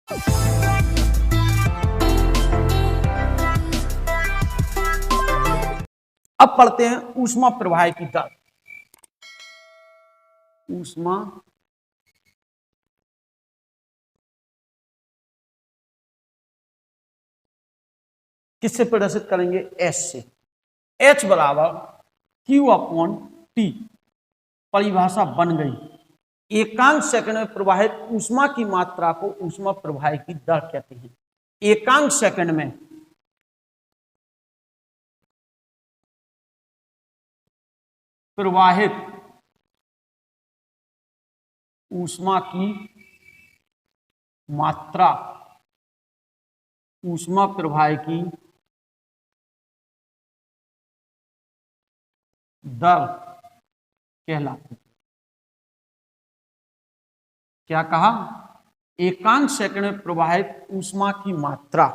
अब पढ़ते हैं ऊष्मा प्रवाह की दर। ऊष्मा किससे प्रदर्शित करेंगे? एस से। एच बराबर क्यू अपॉन टी। परिभाषा बन गई। एकांक सेकंड में प्रवाहित ऊष्मा की मात्रा को ऊष्मा प्रवाह की दर कहते हैं। एकांक सेकंड में प्रवाहित ऊष्मा की मात्रा ऊष्मा प्रवाह की दर कहलाती है। क्या कहा? एकांक सेकंड में प्रवाहित ऊष्मा की मात्रा,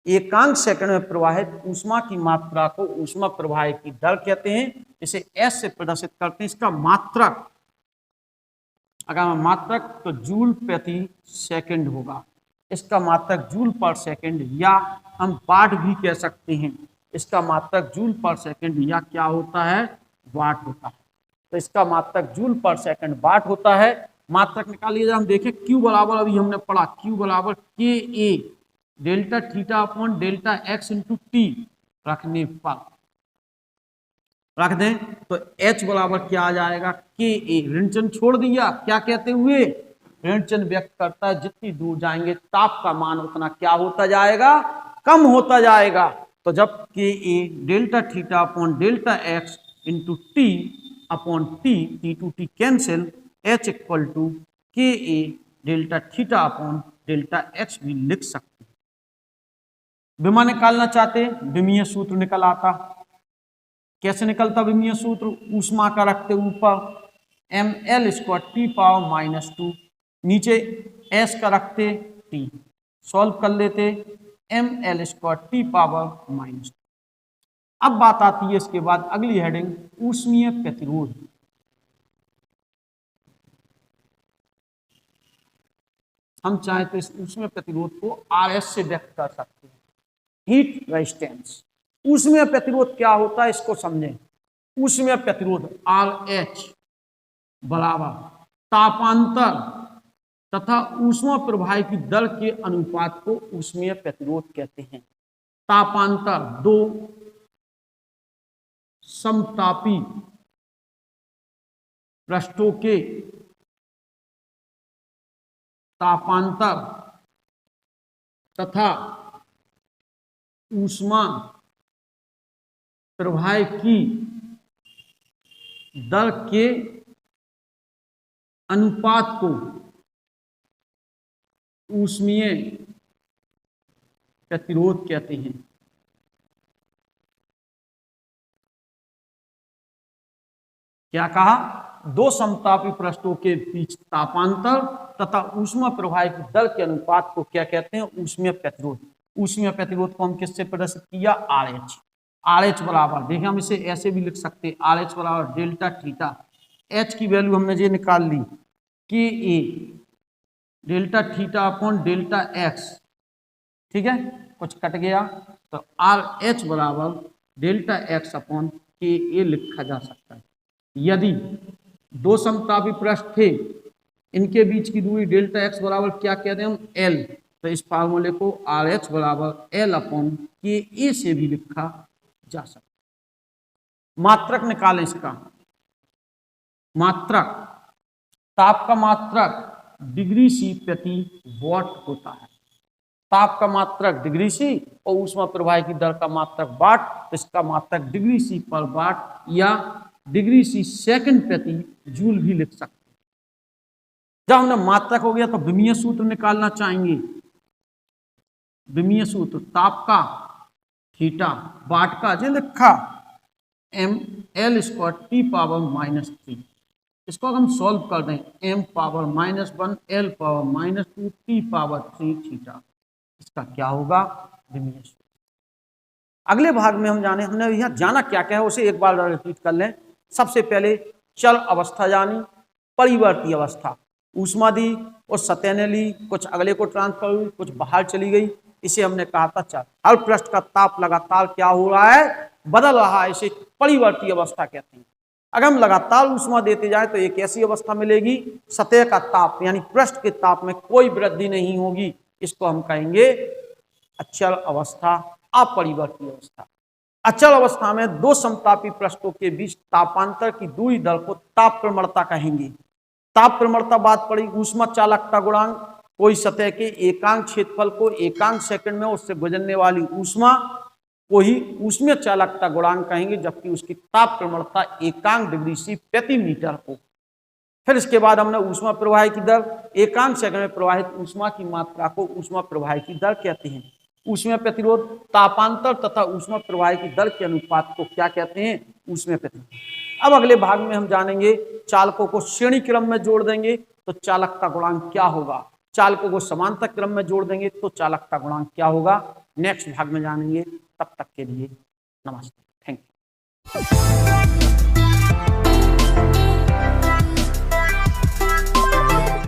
एकांक सेकंड में प्रवाहित ऊष्मा की मात्रा को ऊष्मा प्रवाह की दर कहते हैं। इसे एस से प्रदर्शित करते हैं। इसका मात्रक, अगर मात्रक तो जूल प्रति सेकंड होगा। इसका मात्रक जूल पर सेकंड, या हम वाट भी कह सकते हैं। इसका मात्रक जूल पर सेकंड या क्या होता है? वाट होता है। तो इसका मात्रक जूल पर सेकंड वाट होता है। मात्रक निकालिए। हम देखें क्यू बराबर, अभी हमने पढ़ा, क्यू बराबर K A delta theta upon delta X into T रखने पर रख दें तो एच बराबर क्या आ जाएगा? के ए। ऋण चिन्ह छोड़ दिया। क्या कहते हुए? ऋण चिन्ह व्यक्त करता है जितनी दूर जाएंगे ताप का मान उतना क्या होता जाएगा? कम होता जाएगा। तो जब K A delta theta upon delta X into T upon T, T to T cancel, H equal to K A delta theta upon delta X भी लिख सकते हैं। विमा निकालना चाहते, विमीय सूत्र निकल आता। कैसे निकलता विमीय सूत्र? ऊष्मा का रखते ऊपर M L square T power minus 2, नीचे एस का रखते टी, सॉल्व कर लेते M L square T power minus 2। अब बात आती है इसके बाद अगली हेडिंग, ऊष्मीय प्रतिरोध। हम चाहे तो इस ऊष्मीय प्रतिरोध को आर एस से व्यक्त कर सकते हैं, हीट रेजिस्टेंस। ऊष्मीय प्रतिरोध क्या होता है इसको समझें। ऊष्मीय प्रतिरोध आर एच बराबर तापांतर तथा ऊष्मा प्रवाह की दर के अनुपात को ऊष्मीय प्रतिरोध कहते हैं। तापांतर दो समतापी पृष्ठों के तापांतर तथा ऊष्मा प्रवाह की दर के अनुपात को ऊष्मीय प्रतिरोध कहते हैं। क्या कहा? दो समतापी पृष्ठों के बीच तापांतर तथा ऊष्मा प्रवाह की दर के अनुपात को क्या कहते हैं? ऊष्मीय प्रतिरोध। ऊष्मीय प्रतिरोध को हम किससे प्रदर्शित किया? R H. आर एच बराबर, देखिए हम इसे ऐसे भी लिख सकते हैं, आर एच बराबर डेल्टा थीटा। एच की वैल्यू हमने ये निकाल ली, K A delta theta upon delta X. ठीक है, कुछ कट गया तो आर एच बराबर delta X upon K A लिखा जा सकता है। यदि दो समतापी पृष्ठ थे, इनके बीच की दूरी डेल्टा एक्स बराबर क्या कहते हैं हम? एल। तो इस फार्मूले को आर एच बराबर एल अपॉन के ए से भी लिखा जा सकता है। मात्रक निकालें इसका। मात्रक, ताप का मात्रक डिग्री सी प्रति वॉट होता है। ताप का मात्रक डिग्री सी और ऊष्मा प्रवाह की दर का मात्रक वाट। तो इसका मात्रक डिग्री सी पर वाट या डिग्री सी सेकंड प्रति जूल भी लिख सकते हैं। जब हमने मात्रक हो गया तो विमीय सूत्र निकालना चाहेंगे। विमीय सूत्र ताप का, थीटा, वाट का जो लिखा M L square T power minus 3। इसको हम सॉल्व कर दें, M power minus 1 L power minus 2 T power 3 theta. इसका क्या होगा? विमीय सूत्र। अगले भाग में हम हमने यह जाना क्या क्या है उसे एक बार रिपीट कर लें। सबसे पहले चल अवस्था जानी, परिवर्ती अवस्था। ऊष्मा दी और सतह ने ली, कुछ अगले को ट्रांसफर हुई, कुछ बाहर चली गई, इसे हमने कहा था चालक। हर पृष्ठ का ताप लगातार क्या हो रहा है, बदल रहा है, इसे परिवर्ती अवस्था कहते हैं। अगर हम लगातार ऊष्मा देते जाए तो एक ऐसी अवस्था मिलेगी, सतह का ताप यानी पृष्ठ के ताप में कोई वृद्धि नहीं होगी, इसको हम कहेंगे अचल अवस्था, अपरिवर्ती अवस्था। अचल अवस्था में दो समतापी पृष्ठों के बीच तापांतर की दूरी दर को ताप प्रवणता कहेंगे। ताप प्रवणता बात पड़ी, ऊष्मा चालकता गुणांक, कोई सतह के एकांक क्षेत्रफल को एकांक सेकंड में उससे गुजरने वाली ऊष्मा को ही ऊष्मीय चालकता गुणांक कहेंगे, जबकि उसकी ताप प्रवणता एकांक डिग्री सी प्रति मीटर को। फिर इसके बाद हमने ऊष्मा प्रवाह की दर, एकांक सेकंड में प्रवाहित ऊष्मा की मात्रा को ऊष्मा प्रवाह की दर कहते हैं। ऊष्मीय प्रतिरोध, तापांतर तथा ऊष्मा प्रवाह की दर के अनुपात को क्या कहते हैं, ऊष्मीय प्रतिरोध। अब अगले भाग में हम जानेंगे, चालकों को श्रेणी क्रम में जोड़ देंगे तो चालकता गुणांक क्या होगा, चालकों को समांतर क्रम में जोड़ देंगे तो चालकता गुणांक क्या होगा, नेक्स्ट भाग में जानेंगे। तब तक के लिए नमस्ते, थैंक यू।